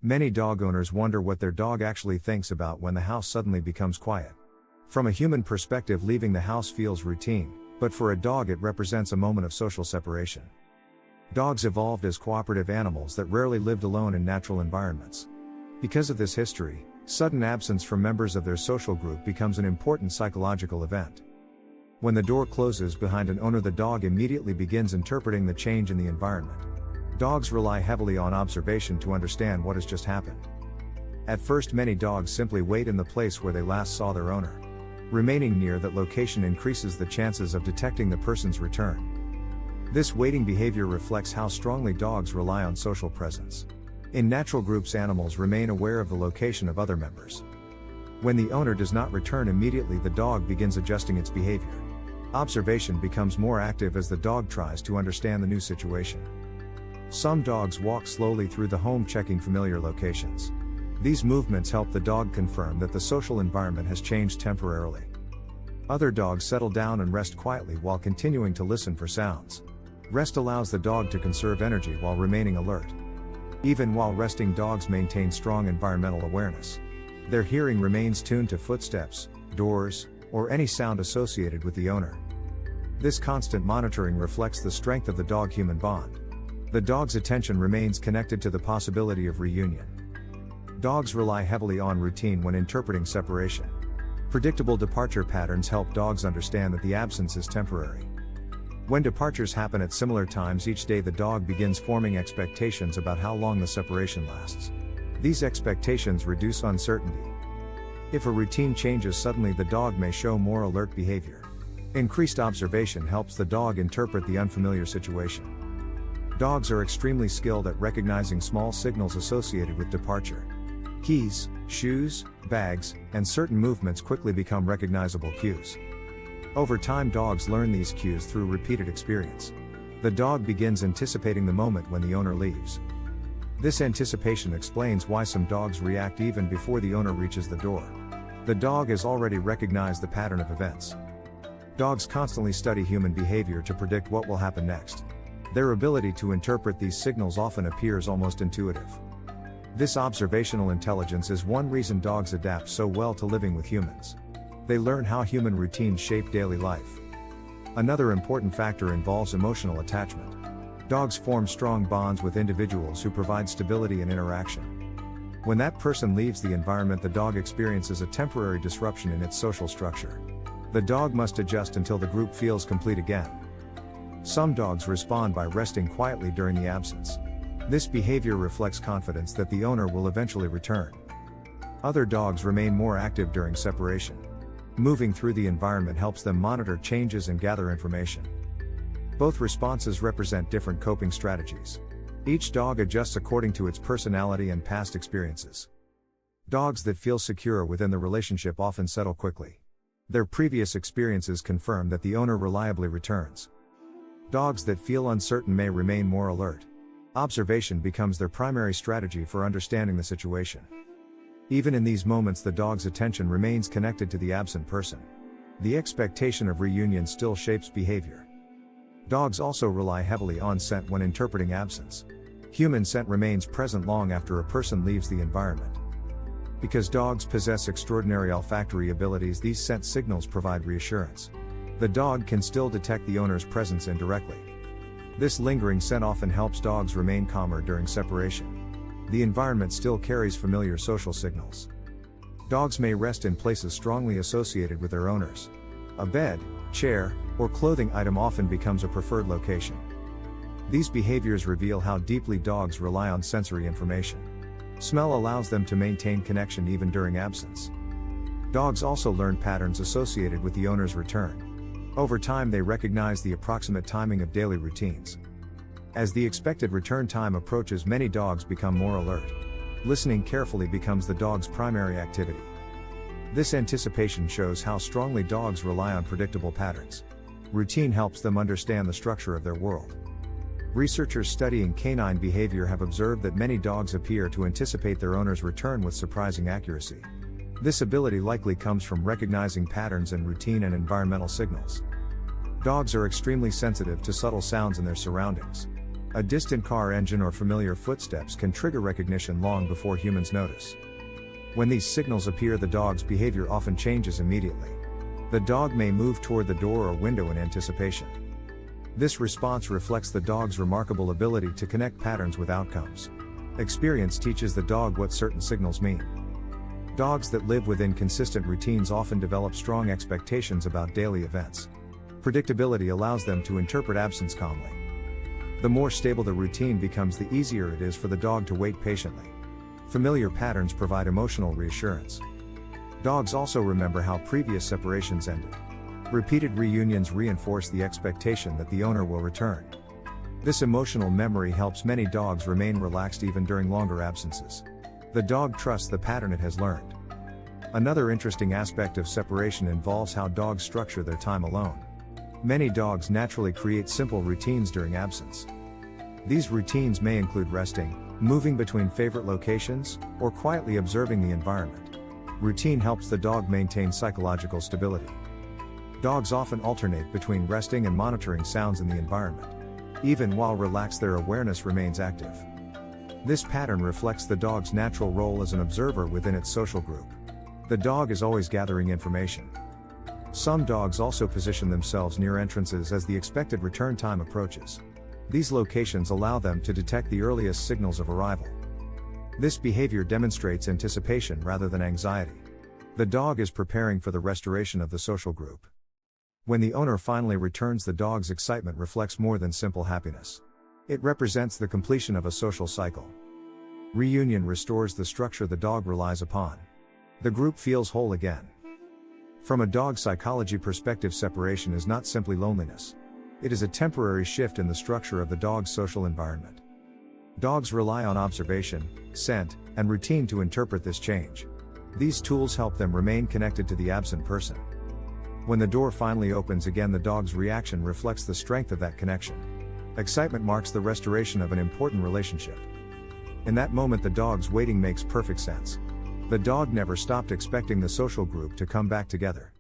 Many dog owners wonder what their dog actually thinks about when the house suddenly becomes quiet. From a human perspective, leaving the house feels routine, but for a dog it represents a moment of social separation. Dogs evolved as cooperative animals that rarely lived alone in natural environments. Because of this history, sudden absence from members of their social group becomes an important psychological event. When the door closes behind an owner, the dog immediately begins interpreting the change in the environment. Dogs rely heavily on observation to understand what has just happened. At first, many dogs simply wait in the place where they last saw their owner. Remaining near that location increases the chances of detecting the person's return. This waiting behavior reflects how strongly dogs rely on social presence. In natural groups, animals remain aware of the location of other members. When the owner does not return immediately, the dog begins adjusting its behavior. Observation becomes more active as the dog tries to understand the new situation. Some dogs walk slowly through the home, checking familiar locations. These movements help the dog confirm that the social environment has changed temporarily. Other dogs settle down and rest quietly while continuing to listen for sounds. Rest allows the dog to conserve energy while remaining alert. Even while resting, dogs maintain strong environmental awareness. Their hearing remains tuned to footsteps, doors, or any sound associated with the owner. This constant monitoring reflects the strength of the dog-human bond. The dog's attention remains connected to the possibility of reunion. Dogs rely heavily on routine when interpreting separation. Predictable departure patterns help dogs understand that the absence is temporary. When departures happen at similar times each day, the dog begins forming expectations about how long the separation lasts. These expectations reduce uncertainty. If a routine changes suddenly, the dog may show more alert behavior. Increased observation helps the dog interpret the unfamiliar situation. Dogs are extremely skilled at recognizing small signals associated with departure. Keys, shoes, bags, and certain movements quickly become recognizable cues. Over time, dogs learn these cues through repeated experience. The dog begins anticipating the moment when the owner leaves. This anticipation explains why some dogs react even before the owner reaches the door. The dog has already recognized the pattern of events. Dogs constantly study human behavior to predict what will happen next. Their ability to interpret these signals often appears almost intuitive. This observational intelligence is one reason dogs adapt so well to living with humans. They learn how human routines shape daily life. Another important factor involves emotional attachment. Dogs form strong bonds with individuals who provide stability and interaction. When that person leaves the environment, the dog experiences a temporary disruption in its social structure. The dog must adjust until the group feels complete again. Some dogs respond by resting quietly during the absence. This behavior reflects confidence that the owner will eventually return. Other dogs remain more active during separation. Moving through the environment helps them monitor changes and gather information. Both responses represent different coping strategies. Each dog adjusts according to its personality and past experiences. Dogs that feel secure within the relationship often settle quickly. Their previous experiences confirm that the owner reliably returns. Dogs that feel uncertain may remain more alert. Observation becomes their primary strategy for understanding the situation. Even in these moments, the dog's attention remains connected to the absent person. The expectation of reunion still shapes behavior. Dogs also rely heavily on scent when interpreting absence. Human scent remains present long after a person leaves the environment. Because dogs possess extraordinary olfactory abilities, these scent signals provide reassurance. The dog can still detect the owner's presence indirectly. This lingering scent often helps dogs remain calmer during separation. The environment still carries familiar social signals. Dogs may rest in places strongly associated with their owners. A bed, chair, or clothing item often becomes a preferred location. These behaviors reveal how deeply dogs rely on sensory information. Smell allows them to maintain connection even during absence. Dogs also learn patterns associated with the owner's return. Over time, they recognize the approximate timing of daily routines. As the expected return time approaches, many dogs become more alert. Listening carefully becomes the dog's primary activity. This anticipation shows how strongly dogs rely on predictable patterns. Routine helps them understand the structure of their world. Researchers studying canine behavior have observed that many dogs appear to anticipate their owner's return with surprising accuracy. This ability likely comes from recognizing patterns in routine and environmental signals. Dogs are extremely sensitive to subtle sounds in their surroundings. A distant car engine or familiar footsteps can trigger recognition long before humans notice. When these signals appear, the dog's behavior often changes immediately. The dog may move toward the door or window in anticipation. This response reflects the dog's remarkable ability to connect patterns with outcomes. Experience teaches the dog what certain signals mean. Dogs that live within consistent routines often develop strong expectations about daily events. Predictability allows them to interpret absence calmly. The more stable the routine becomes, the easier it is for the dog to wait patiently. Familiar patterns provide emotional reassurance. Dogs also remember how previous separations ended. Repeated reunions reinforce the expectation that the owner will return. This emotional memory helps many dogs remain relaxed even during longer absences. The dog trusts the pattern it has learned. Another interesting aspect of separation involves how dogs structure their time alone. Many dogs naturally create simple routines during absence. These routines may include resting, moving between favorite locations, or quietly observing the environment. Routine helps the dog maintain psychological stability. Dogs often alternate between resting and monitoring sounds in the environment. Even while relaxed, their awareness remains active. This pattern reflects the dog's natural role as an observer within its social group. The dog is always gathering information. Some dogs also position themselves near entrances as the expected return time approaches. These locations allow them to detect the earliest signals of arrival. This behavior demonstrates anticipation rather than anxiety. The dog is preparing for the restoration of the social group. When the owner finally returns, the dog's excitement reflects more than simple happiness. It represents the completion of a social cycle. Reunion restores the structure the dog relies upon. The group feels whole again. From a dog psychology perspective, separation is not simply loneliness. It is a temporary shift in the structure of the dog's social environment. Dogs rely on observation, scent, and routine to interpret this change. These tools help them remain connected to the absent person. When the door finally opens again, the dog's reaction reflects the strength of that connection. Excitement marks the restoration of an important relationship. In that moment, the dog's waiting makes perfect sense. The dog never stopped expecting the social group to come back together.